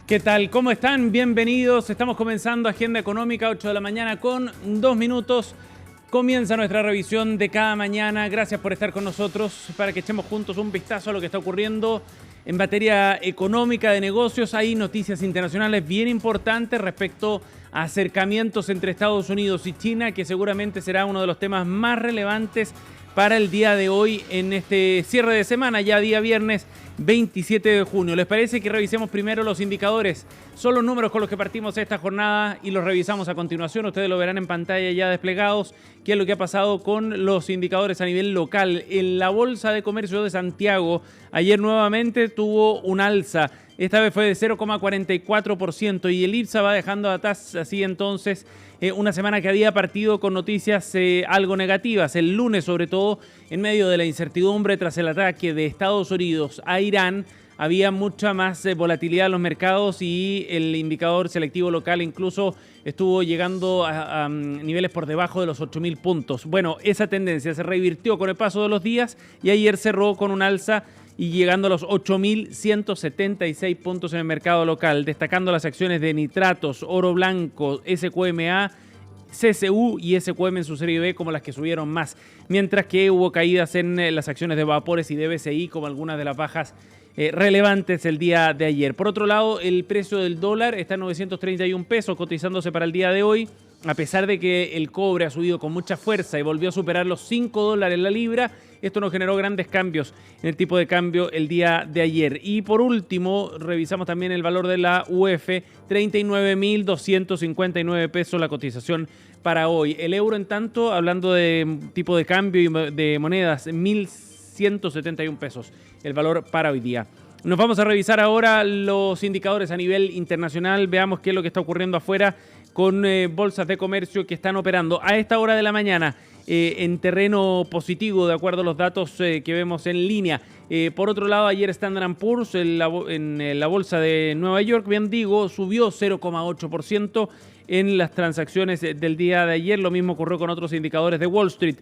¿Qué tal? ¿Cómo están? Bienvenidos. Estamos comenzando Agenda Económica, 8 de la mañana con 2 minutos. Comienza nuestra revisión de cada mañana. Gracias por estar con nosotros para que echemos juntos un vistazo a lo que está ocurriendo en materia económica de negocios. Hay noticias internacionales bien importantes respecto a acercamientos entre Estados Unidos y China, que seguramente será uno de los temas más relevantes para el día de hoy en este cierre de semana, ya día viernes 27 de junio. ¿Les parece que revisemos primero los indicadores? Son los números con los que partimos esta jornada y los revisamos a continuación. Ustedes lo verán en pantalla ya desplegados, qué es lo que ha pasado con los indicadores a nivel local. En la Bolsa de Comercio de Santiago, ayer nuevamente tuvo un alza. Esta vez fue de 0,44% y el IPSA va dejando atrás así entonces una semana que había partido con noticias algo negativas. El lunes, sobre todo, en medio de la incertidumbre tras el ataque de Estados Unidos a Irán, había mucha más volatilidad en los mercados y el indicador selectivo local incluso estuvo llegando a niveles por debajo de los 8.000 puntos. Bueno, esa tendencia se revirtió con el paso de los días y ayer cerró con un alza y llegando a los 8.176 puntos en el mercado local, destacando las acciones de nitratos, oro blanco, SQMA, CCU y SQM en su serie B como las que subieron más, mientras que hubo caídas en las acciones de vapores y de BCI como algunas de las bajas relevantes el día de ayer. Por otro lado, el precio del dólar está en 931 pesos cotizándose para el día de hoy, a pesar de que el cobre ha subido con mucha fuerza y volvió a superar los $5 la libra. Esto no generó grandes cambios en el tipo de cambio el día de ayer. Y por último, revisamos también el valor de la UF, 39.259 pesos la cotización para hoy. El euro, en tanto, hablando de tipo de cambio y de monedas, 1.171 pesos el valor para hoy día. Nos vamos a revisar ahora los indicadores a nivel internacional. Veamos qué es lo que está ocurriendo afuera con bolsas de comercio que están operando a esta hora de la mañana en terreno positivo, de acuerdo a los datos que vemos en línea. Por otro lado, ayer Standard & Poor's en la bolsa de Nueva York, bien digo, subió 0,8% en las transacciones del día de ayer. Lo mismo ocurrió con otros indicadores de Wall Street.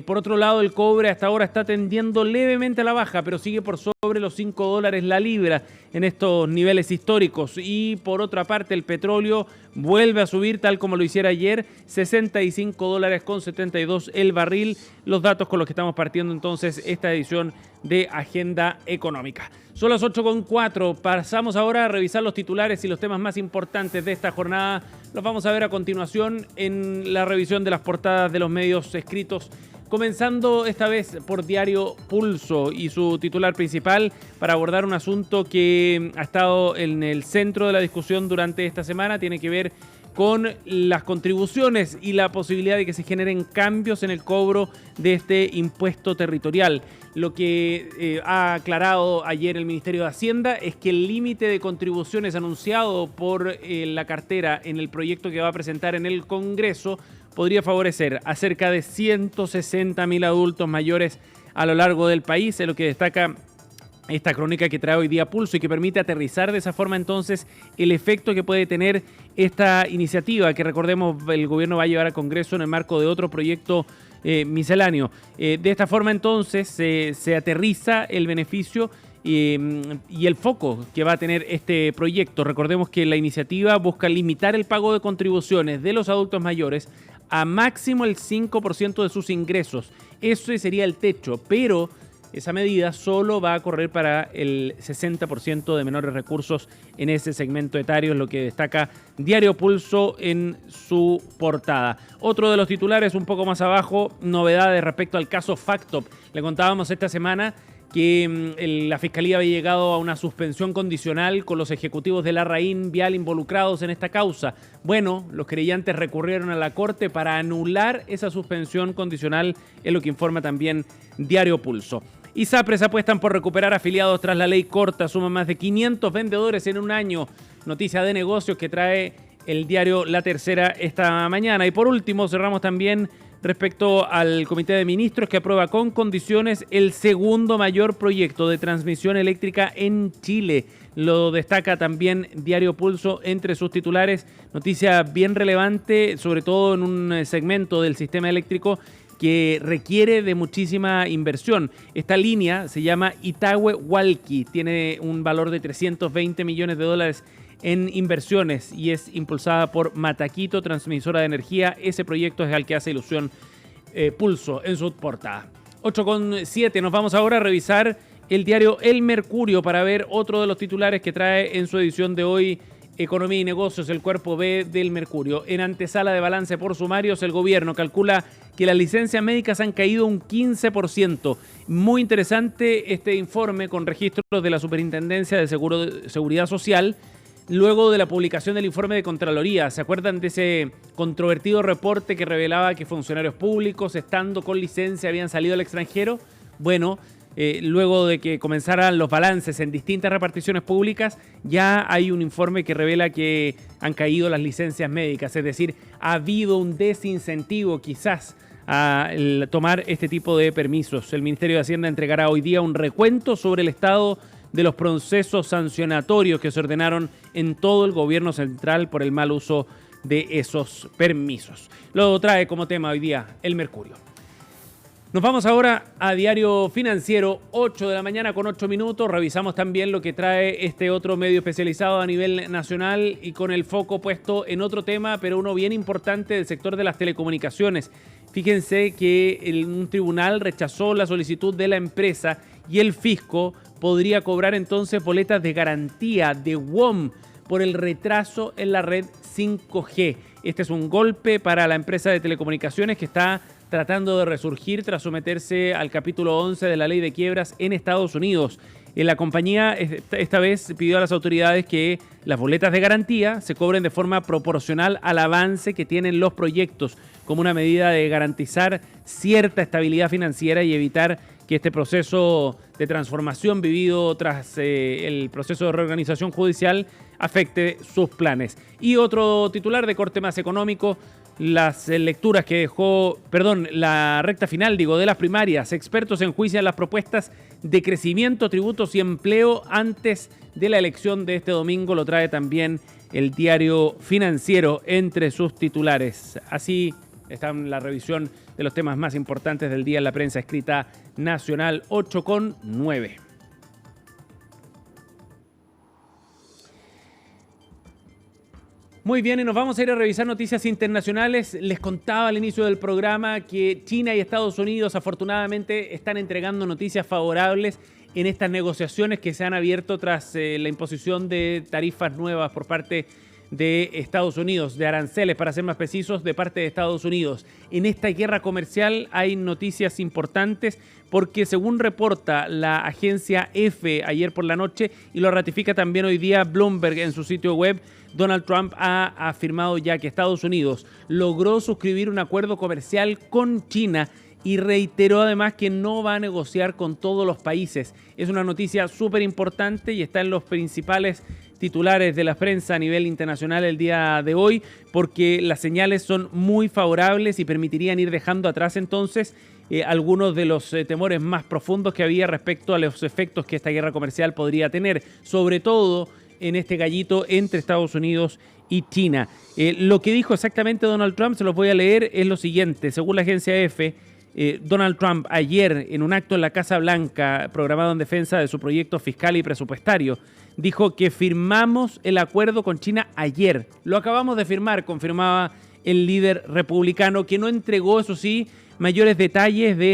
Por otro lado, el cobre hasta ahora está tendiendo levemente a la baja, pero sigue por sobre los $5 la libra en estos niveles históricos. Y por otra parte, el petróleo vuelve a subir tal como lo hiciera ayer, $65,72 el barril. Los datos con los que estamos partiendo entonces esta edición de Agenda Económica. Son las 8:04. Pasamos ahora a revisar los titulares y los temas más importantes de esta jornada. Los vamos a ver a continuación en la revisión de las portadas de los medios escritos, comenzando esta vez por Diario Pulso y su titular principal para abordar un asunto que ha estado en el centro de la discusión durante esta semana. Tiene que ver con las contribuciones y la posibilidad de que se generen cambios en el cobro de este impuesto territorial. Lo que ha aclarado ayer el Ministerio de Hacienda es que el límite de contribuciones anunciado por la cartera en el proyecto que va a presentar en el Congreso podría favorecer a cerca de 160.000 adultos mayores a lo largo del país, es lo que destaca esta crónica que trae hoy día Pulso y que permite aterrizar de esa forma entonces el efecto que puede tener esta iniciativa que, recordemos, el gobierno va a llevar al Congreso en el marco de otro proyecto misceláneo. De esta forma entonces se aterriza el beneficio y el foco que va a tener este proyecto. Recordemos que la iniciativa busca limitar el pago de contribuciones de los adultos mayores a máximo el 5% de sus ingresos. Ese sería el techo, pero esa medida solo va a correr para el 60% de menores recursos en ese segmento etario, es lo que destaca Diario Pulso en su portada. Otro de los titulares un poco más abajo, novedades respecto al caso Factop. Le contábamos esta semana que la Fiscalía había llegado a una suspensión condicional con los ejecutivos de Larraín Vial involucrados en esta causa. Bueno, los querellantes recurrieron a la Corte para anular esa suspensión condicional, es lo que informa también Diario Pulso. ISAPRES apuestan por recuperar afiliados tras la ley corta, suman más de 500 vendedores en un año. Noticia de negocios que trae el diario La Tercera esta mañana. Y por último, cerramos también respecto al Comité de Ministros que aprueba con condiciones el segundo mayor proyecto de transmisión eléctrica en Chile. Lo destaca también Diario Pulso entre sus titulares. Noticia bien relevante, sobre todo en un segmento del sistema eléctrico que requiere de muchísima inversión. Esta línea se llama Itagüe-Hualqui, tiene un valor de $320 millones en inversiones y es impulsada por Mataquito, transmisora de energía. Ese proyecto es al que hace ilusión Pulso en su portada. 8:07, nos vamos ahora a revisar el diario El Mercurio para ver otro de los titulares que trae en su edición de hoy Economía y Negocios, el cuerpo B del Mercurio. En antesala de balance por sumarios, el gobierno calcula que las licencias médicas han caído un 15%. Muy interesante este informe con registros de la Superintendencia de Seguridad Social, luego de la publicación del informe de Contraloría. ¿Se acuerdan de ese controvertido reporte que revelaba que funcionarios públicos, estando con licencia, habían salido al extranjero? Bueno, luego de que comenzaran los balances en distintas reparticiones públicas, ya hay un informe que revela que han caído las licencias médicas. Es decir, ha habido un desincentivo quizás a tomar este tipo de permisos. El Ministerio de Hacienda entregará hoy día un recuento sobre el estado de los procesos sancionatorios que se ordenaron en todo el gobierno central por el mal uso de esos permisos. Lo trae como tema hoy día El Mercurio. Nos vamos ahora a Diario Financiero, 8 de la mañana con 8 minutos. Revisamos también lo que trae este otro medio especializado a nivel nacional y con el foco puesto en otro tema, pero uno bien importante del sector de las telecomunicaciones. Fíjense que un tribunal rechazó la solicitud de la empresa y el fisco podría cobrar entonces boletas de garantía de WOM por el retraso en la red 5G. Este es un golpe para la empresa de telecomunicaciones que está tratando de resurgir tras someterse al capítulo 11 de la ley de quiebras en Estados Unidos. La compañía esta vez pidió a las autoridades que las boletas de garantía se cobren de forma proporcional al avance que tienen los proyectos, como una medida de garantizar cierta estabilidad financiera y evitar que este proceso de transformación vivido tras el proceso de reorganización judicial afecte sus planes. Y otro titular de corte más económico: las lecturas que dejó, la recta final, de las primarias. Expertos enjuician las propuestas de crecimiento, tributos y empleo antes de la elección de este domingo. Lo trae también el Diario Financiero entre sus titulares. Así está la revisión de los temas más importantes del día en la prensa escrita nacional. 8:09. Muy bien, y nos vamos a ir a revisar noticias internacionales. Les contaba al inicio del programa que China y Estados Unidos afortunadamente están entregando noticias favorables en estas negociaciones que se han abierto tras la imposición de tarifas nuevas por parte de Estados Unidos, de aranceles, para ser más precisos, de parte de Estados Unidos. En esta guerra comercial hay noticias importantes porque, según reporta la agencia EFE ayer por la noche y lo ratifica también hoy día Bloomberg en su sitio web, Donald Trump ha afirmado ya que Estados Unidos logró suscribir un acuerdo comercial con China y reiteró además que no va a negociar con todos los países. Es una noticia súper importante y está en los principales titulares de la prensa a nivel internacional el día de hoy, porque las señales son muy favorables y permitirían ir dejando atrás entonces algunos de los temores más profundos que había respecto a los efectos que esta guerra comercial podría tener, sobre todo en este gallito entre Estados Unidos y China. Lo que dijo exactamente Donald Trump, se los voy a leer, es lo siguiente. Según la agencia EFE, Donald Trump ayer, en un acto en la Casa Blanca programado en defensa de su proyecto fiscal y presupuestario, dijo que firmamos el acuerdo con China ayer. Lo acabamos de firmar, confirmaba el líder republicano, que no entregó, eso sí, mayores detalles de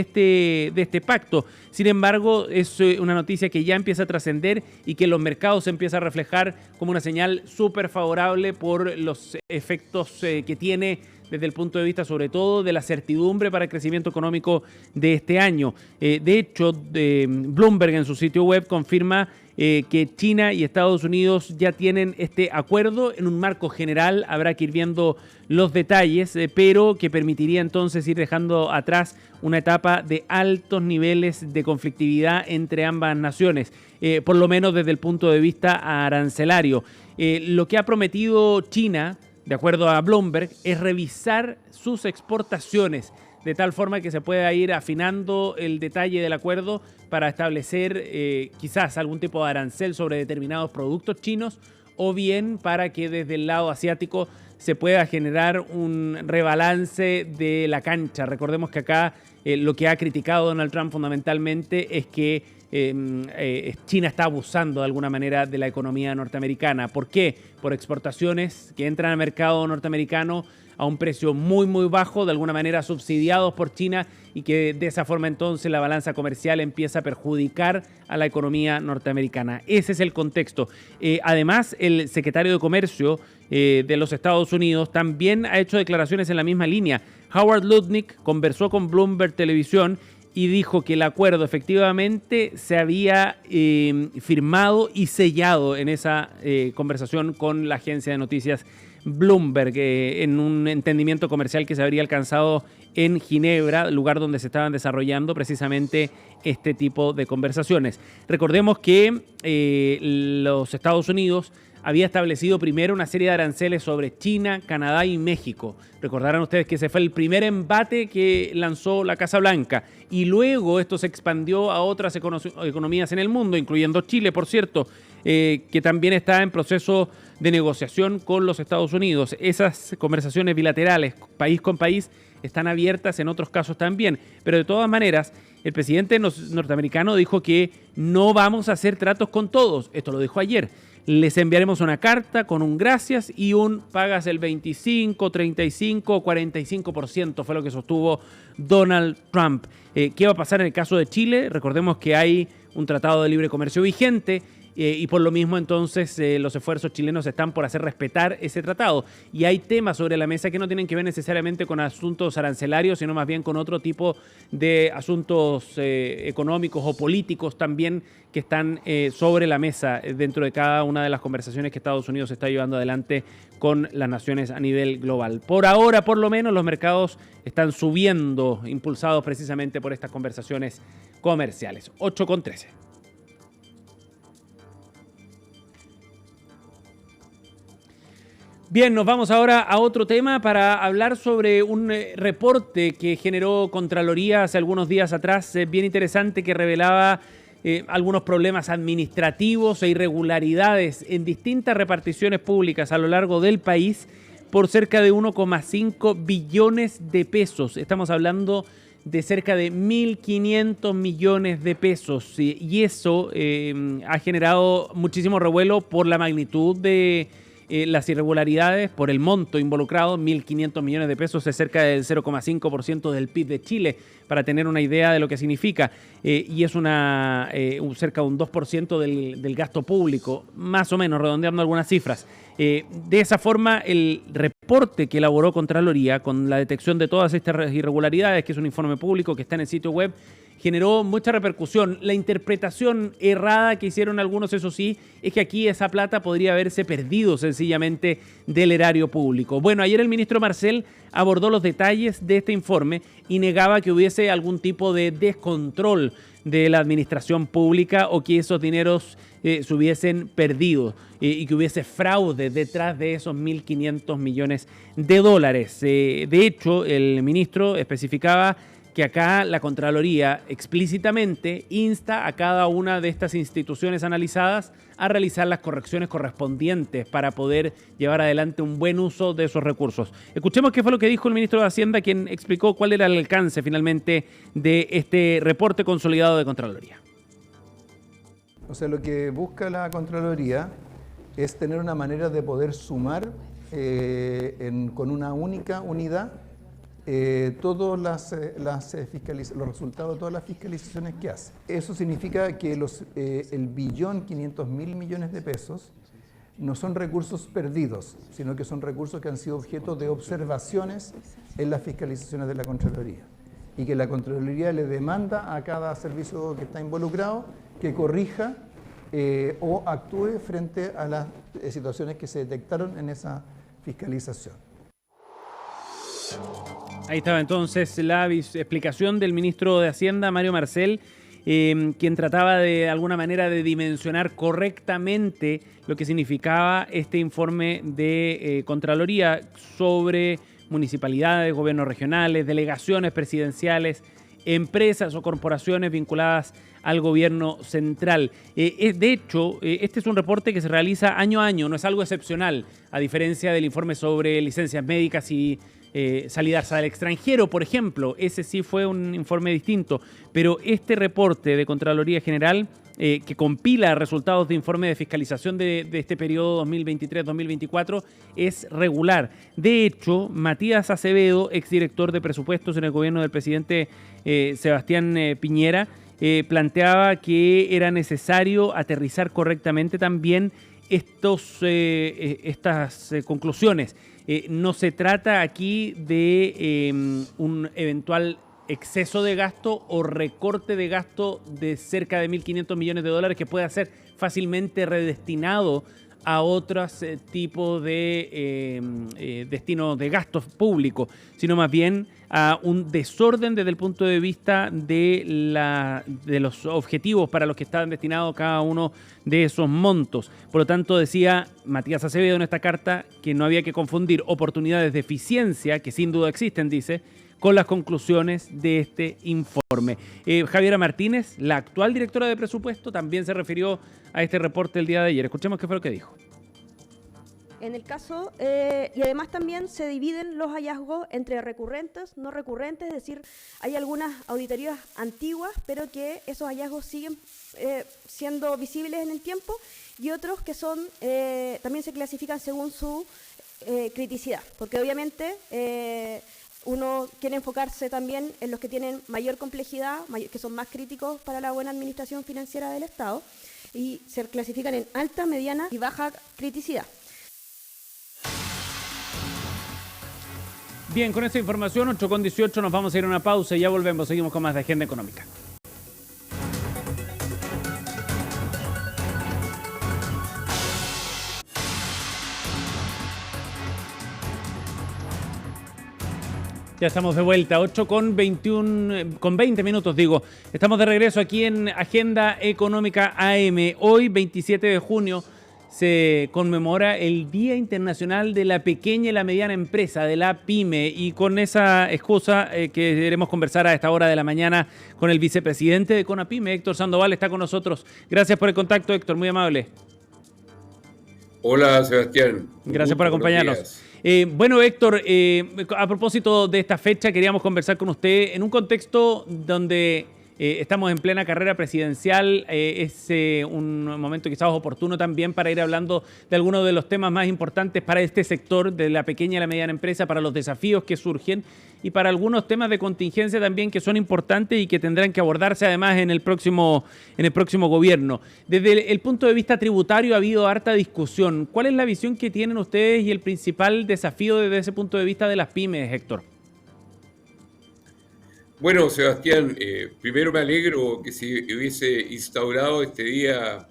este pacto. Sin embargo, es una noticia que ya empieza a trascender y que los mercados se empieza a reflejar como una señal súper favorable por los efectos que tiene desde el punto de vista, sobre todo, de la certidumbre para el crecimiento económico de este año. De hecho, Bloomberg en su sitio web confirma que China y Estados Unidos ya tienen este acuerdo en un marco general. Habrá que ir viendo los detalles, pero que permitiría entonces ir dejando atrás una etapa de altos niveles de conflictividad entre ambas naciones, por lo menos desde el punto de vista arancelario. Lo que ha prometido China, de acuerdo a Bloomberg, es revisar sus exportaciones de tal forma que se pueda ir afinando el detalle del acuerdo para establecer quizás algún tipo de arancel sobre determinados productos chinos o bien para que desde el lado asiático se pueda generar un rebalance de la cancha. Recordemos que acá lo que ha criticado Donald Trump fundamentalmente es que China está abusando de alguna manera de la economía norteamericana. ¿Por qué? Por exportaciones que entran al mercado norteamericano a un precio muy bajo, de alguna manera subsidiados por China, y que de esa forma entonces la balanza comercial empieza a perjudicar a la economía norteamericana. Ese es el contexto. Además, el secretario de Comercio de los Estados Unidos también ha hecho declaraciones en la misma línea. Howard Lutnick conversó con Bloomberg Televisión y dijo que el acuerdo efectivamente se había firmado y sellado en esa conversación con la agencia de noticias Bloomberg, en un entendimiento comercial que se habría alcanzado en Ginebra, lugar donde se estaban desarrollando precisamente este tipo de conversaciones. Recordemos que los Estados Unidos había establecido primero una serie de aranceles sobre China, Canadá y México. Recordarán ustedes que ese fue el primer embate que lanzó la Casa Blanca, y luego esto se expandió a otras economías en el mundo, incluyendo Chile, por cierto, que también está en proceso de negociación con los Estados Unidos. Esas conversaciones bilaterales, país con país, están abiertas en otros casos también. Pero de todas maneras, el presidente norteamericano dijo que no vamos a hacer tratos con todos. Esto lo dijo ayer. Les enviaremos una carta con un gracias y un pagas el 25, 35 o 45%, fue lo que sostuvo Donald Trump. ¿Qué va a pasar en el caso de Chile? Recordemos que hay un tratado de libre comercio vigente, y por lo mismo entonces los esfuerzos chilenos están por hacer respetar ese tratado. Y hay temas sobre la mesa que no tienen que ver necesariamente con asuntos arancelarios, sino más bien con otro tipo de asuntos económicos o políticos también que están sobre la mesa dentro de cada una de las conversaciones que Estados Unidos está llevando adelante con las naciones a nivel global. Por ahora, por lo menos, los mercados están subiendo, impulsados precisamente por estas conversaciones comerciales. 8,13. Bien, nos vamos ahora a otro tema para hablar sobre un reporte que generó Contraloría hace algunos días atrás, bien interesante, que revelaba algunos problemas administrativos e irregularidades en distintas reparticiones públicas a lo largo del país por cerca de 1,5 billones de pesos. Estamos hablando de cerca de 1.500 millones de pesos, y eso ha generado muchísimo revuelo por la magnitud de las irregularidades, por el monto involucrado. 1.500 millones de pesos es cerca del 0,5% del PIB de Chile, para tener una idea de lo que significa, y es cerca de un 2% del gasto público, más o menos, redondeando algunas cifras. De esa forma, el reporte que elaboró Contraloría con la detección de todas estas irregularidades, que es un informe público que está en el sitio web, generó mucha repercusión. La interpretación errada que hicieron algunos, eso sí, es que aquí esa plata podría haberse perdido sencillamente del erario público. Bueno, ayer el ministro Marcel abordó los detalles de este informe y negaba que hubiese algún tipo de descontrol de la administración pública o que esos dineros se hubiesen perdido y que hubiese fraude detrás de esos 1.500 millones de dólares. De hecho, el ministro especificaba que acá la Contraloría explícitamente insta a cada una de estas instituciones analizadas a realizar las correcciones correspondientes para poder llevar adelante un buen uso de esos recursos. Escuchemos qué fue lo que dijo el ministro de Hacienda, quien explicó cuál era el alcance finalmente de este reporte consolidado de Contraloría. O sea, lo que busca la Contraloría es tener una manera de poder sumar con una única unidad todos los resultados de todas las fiscalizaciones que hace. Eso significa que el 1.500.000 millones de pesos no son recursos perdidos, sino que son recursos que han sido objeto de observaciones en las fiscalizaciones de la Contraloría, y que la Contraloría le demanda a cada servicio que está involucrado que corrija o actúe frente a las situaciones que se detectaron en esa fiscalización. Ahí estaba entonces la explicación del ministro de Hacienda, Mario Marcel, quien trataba de alguna manera de dimensionar correctamente lo que significaba este informe de Contraloría sobre municipalidades, gobiernos regionales, delegaciones presidenciales empresas o corporaciones vinculadas al gobierno central. De hecho, este es un reporte que se realiza año a año, no es algo excepcional, a diferencia del informe sobre licencias médicas y salidas al extranjero, por ejemplo. Ese sí fue un informe distinto, pero este reporte de Contraloría General, que compila resultados de informe de fiscalización de este periodo 2023-2024, es regular. De hecho, Matías Acevedo, exdirector de presupuestos en el gobierno del presidente Sebastián Piñera, planteaba que era necesario aterrizar correctamente también estas conclusiones. No se trata aquí de un eventual exceso de gasto o recorte de gasto de cerca de 1.500 millones de dólares que pueda ser fácilmente redestinado a otros tipos de destinos de gastos públicos, sino más bien a un desorden desde el punto de vista de los objetivos para los que estaban destinados cada uno de esos montos. Por lo tanto, decía Matías Acevedo en esta carta que no había que confundir oportunidades de eficiencia, que sin duda existen, dice, con las conclusiones de este informe. Javiera Martínez, la actual directora de presupuesto, también se refirió a este reporte el día de ayer. Escuchemos qué fue lo que dijo. En el caso, y además también se dividen los hallazgos entre recurrentes, no recurrentes, es decir, hay algunas auditorías antiguas, pero que esos hallazgos siguen siendo visibles en el tiempo, y otros que son también se clasifican según su criticidad, porque obviamente uno quiere enfocarse también en los que tienen mayor complejidad, que son más críticos para la buena administración financiera del Estado, y se clasifican en alta, mediana y baja criticidad. Bien, con esta información, 8:18, nos vamos a ir a una pausa y ya volvemos. Seguimos con más de Agenda Económica. Ya estamos de vuelta, 8:20 minutos, digo. Estamos de regreso aquí en Agenda Económica AM. Hoy, 27 de junio, se conmemora el Día Internacional de la Pequeña y la Mediana Empresa, de la PYME. Y con esa excusa queremos conversar a esta hora de la mañana con el vicepresidente de CONAPYME, Héctor Sandoval, está con nosotros. Gracias por el contacto, Héctor, muy amable. Hola, Sebastián. Gracias por acompañarnos. Bueno, Héctor, a propósito de esta fecha, queríamos conversar con usted en un contexto donde estamos en plena carrera presidencial. Es un momento quizás oportuno también para ir hablando de algunos de los temas más importantes para este sector de la pequeña y la mediana empresa, para los desafíos que surgen y para algunos temas de contingencia también que son importantes y que tendrán que abordarse además en el próximo gobierno. Desde el punto de vista tributario ha habido harta discusión. ¿Cuál es la visión que tienen ustedes y el principal desafío desde ese punto de vista de las pymes, Héctor? Bueno, Sebastián, primero me alegro que se hubiese instaurado este día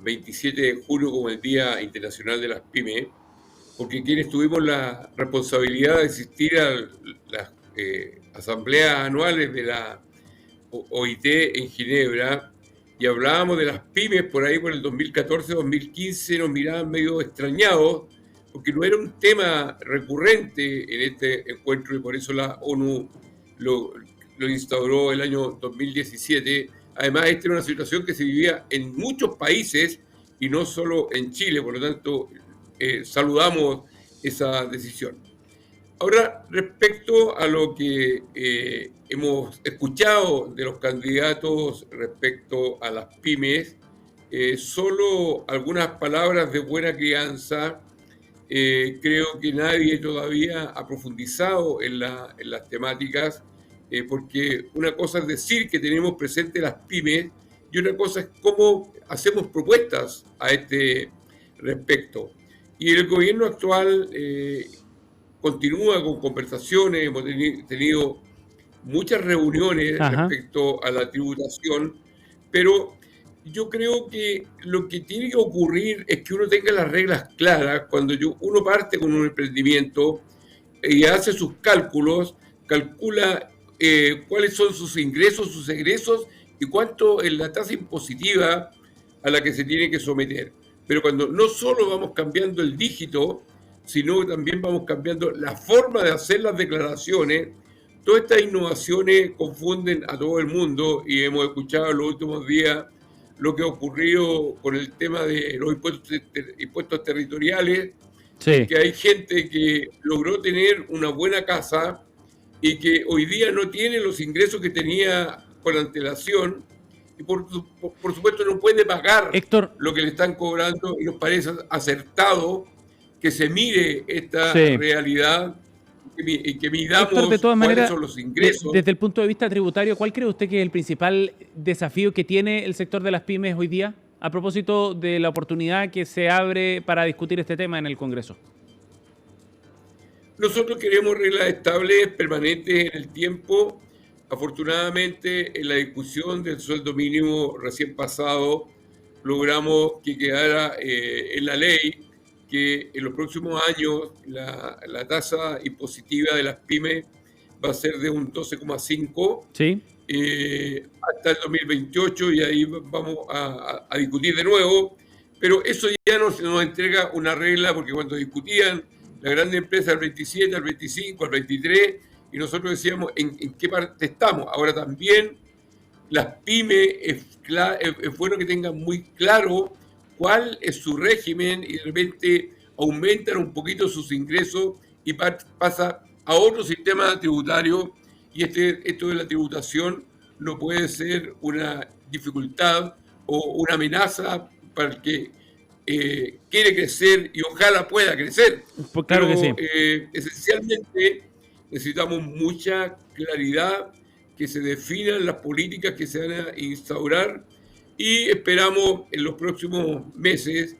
27 de junio como el Día Internacional de las Pymes, porque quienes tuvimos la responsabilidad de asistir a las asambleas anuales de la OIT en Ginebra y hablábamos de las pymes por ahí por el 2014-2015, nos miraban medio extrañados porque no era un tema recurrente en este encuentro y por eso la ONU lo instauró el año 2017. Además, esta era una situación que se vivía en muchos países y no solo en Chile, por lo tanto, saludamos esa decisión. Ahora, respecto a lo que hemos escuchado de los candidatos respecto a las pymes, solo algunas palabras de buena crianza. Creo que nadie todavía ha profundizado en las temáticas, porque una cosa es decir que tenemos presentes las pymes y otra cosa es cómo hacemos propuestas a este respecto. Y el gobierno actual continúa con conversaciones, hemos tenido muchas reuniones respecto a la tributación, pero yo creo que lo que tiene que ocurrir es que uno tenga las reglas claras. Cuando uno parte con un emprendimiento y hace sus cálculos, calcula cuáles son sus ingresos, sus egresos y cuánto es la tasa impositiva a la que se tiene que someter. Pero cuando no solo vamos cambiando el dígito, sino que también vamos cambiando la forma de hacer las declaraciones, Todas estas innovaciones confunden a todo el mundo y hemos escuchado en los últimos días lo que ha ocurrido con el tema de los impuestos territoriales, Sí. que hay gente que logró tener una buena casa y que hoy día no tiene los ingresos que tenía con antelación y por supuesto no puede pagar Héctor, lo que le están cobrando, y nos parece acertado que se mire esta sí. realidad y que midamos Héctor, de todas cuáles maneras, son los ingresos. desde el punto de vista tributario, ¿cuál cree usted que es el principal desafío que tiene el sector de las pymes hoy día? A propósito de la oportunidad que se abre para discutir este tema en el Congreso. Nosotros queremos reglas estables, permanentes en el tiempo. Afortunadamente, en la discusión del sueldo mínimo recién pasado, logramos que quedara en la ley que en los próximos años la tasa impositiva de las pymes va a ser de un 12,5 Sí. hasta el 2028, y ahí vamos a discutir de nuevo. Pero eso ya nos entrega una regla, porque cuando discutían la gran empresa al 27, al 25, al 23, y nosotros decíamos en qué parte estamos. Ahora también las pymes es bueno que tengan muy claro cuál es su régimen y de repente aumentan un poquito sus ingresos y pasa a otro sistema tributario, y esto de la tributación no puede ser una dificultad o una amenaza para el que quiere crecer y ojalá pueda crecer. Pues claro que sí. Esencialmente necesitamos mucha claridad, que se definan las políticas que se van a instaurar, y esperamos en los próximos meses,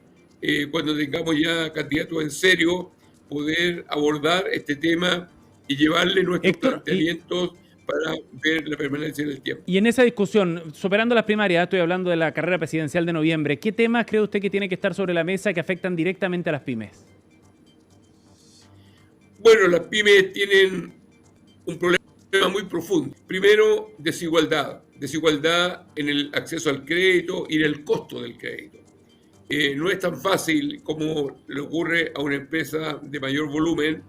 cuando tengamos ya candidatos en serio, poder abordar este tema y llevarle nuestros planteamientos para ver la permanencia en el tiempo. Y en esa discusión, superando las primarias, estoy hablando de la carrera presidencial de noviembre, ¿qué temas cree usted que tiene que estar sobre la mesa que afectan directamente a las pymes? Bueno, las pymes tienen un problema muy profundo. Primero, desigualdad en el acceso al crédito y en el costo del crédito. No es tan fácil como le ocurre a una empresa de mayor volumen,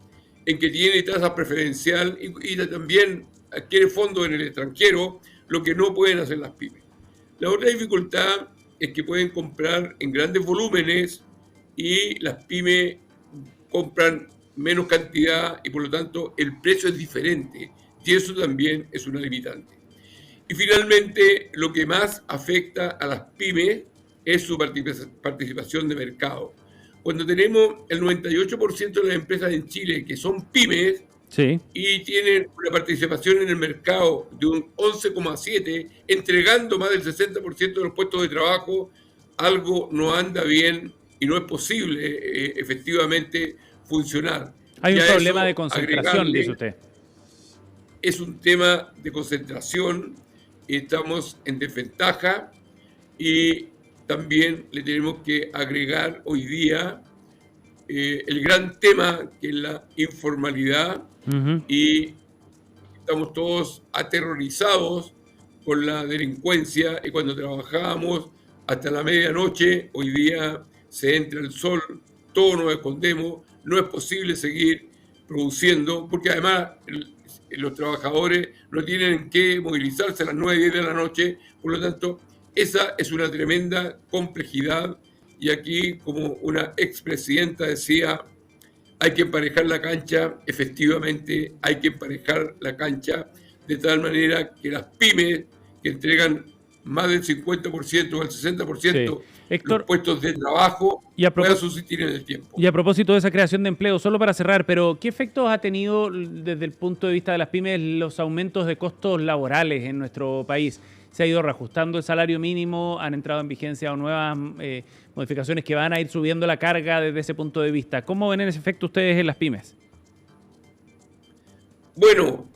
en que tiene tasa preferencial y también adquiere fondos en el extranjero, lo que no pueden hacer las pymes. La otra dificultad es que pueden comprar en grandes volúmenes y las pymes compran menos cantidad y por lo tanto el precio es diferente, y eso también es una limitante. Y finalmente, lo que más afecta a las pymes es su participación de mercado. Cuando tenemos el 98% de las empresas en Chile que son pymes, sí, y tienen una participación en el mercado de un 11,7, entregando más del 60% de los puestos de trabajo, algo no anda bien y no es posible efectivamente funcionar. Hay un Y a problema eso de concentración, dice usted. Es un tema de concentración, estamos en desventaja, y también le tenemos que agregar hoy día el gran tema que es la informalidad. Y estamos todos aterrorizados con la delincuencia, y cuando trabajábamos hasta la medianoche, hoy día se entra el sol, todos nos escondemos, no es posible seguir produciendo, porque además los trabajadores no tienen que movilizarse a las 9, 10 de la noche, por lo tanto, esa es una tremenda complejidad, y aquí, como una expresidenta decía, hay que emparejar la cancha. Efectivamente, hay que emparejar la cancha de tal manera que las pymes, que entregan más del 50% o el 60% Héctor, los puestos de trabajo, puedan subsistir en el tiempo. Y a propósito de esa creación de empleo, solo para cerrar, pero ¿qué efectos ha tenido desde el punto de vista de las pymes los aumentos de costos laborales en nuestro país? ¿Se ha ido reajustando el salario mínimo? ¿Han entrado en vigencia nuevas modificaciones que van a ir subiendo la carga desde ese punto de vista? ¿Cómo ven ese efecto ustedes en las pymes? Bueno,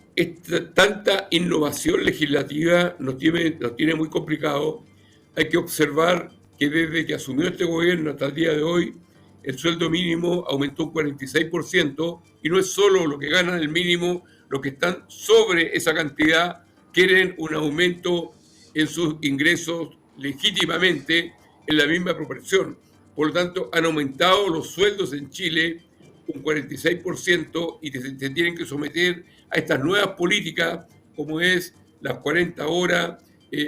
tanta innovación legislativa nos tiene muy complicado. Hay que observar que desde que asumió este gobierno hasta el día de hoy, el sueldo mínimo aumentó un 46%, y no es solo lo que ganan el mínimo, los que están sobre esa cantidad quieren un aumento en sus ingresos legítimamente en la misma proporción. Por lo tanto, han aumentado los sueldos en Chile un 46% y se tienen que someter a estas nuevas políticas, como es las 40 horas.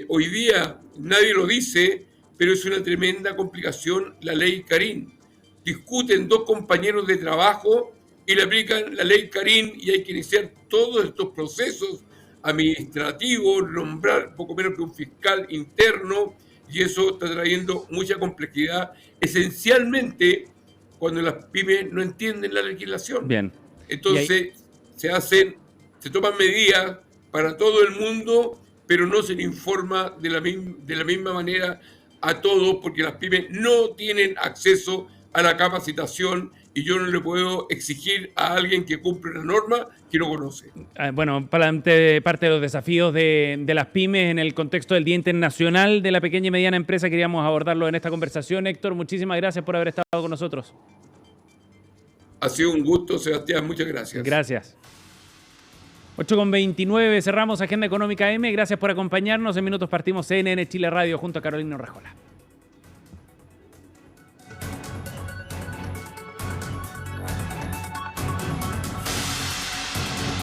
Hoy día nadie lo dice, pero es una tremenda complicación la ley Carín. Discuten dos compañeros de trabajo y le aplican la ley Carín y hay que iniciar todos estos procesos administrativos, nombrar poco menos que un fiscal interno, y eso está trayendo mucha complejidad, esencialmente cuando las pymes no entienden la legislación. Bien. Entonces se toman medidas para todo el mundo, pero no se le informa de la misma manera a todos, porque las pymes no tienen acceso a la capacitación y yo no le puedo exigir a alguien que cumple la norma que no conoce. Bueno, parte de los desafíos de las pymes en el contexto del Día Internacional de la Pequeña y Mediana Empresa, queríamos abordarlo en esta conversación. Héctor, muchísimas gracias por haber estado con nosotros. Ha sido un gusto, Sebastián, muchas gracias. Gracias. 8:29, cerramos Agenda Económica M. Gracias por acompañarnos. En minutos partimos CNN Chile Radio junto a Carolina Rajola.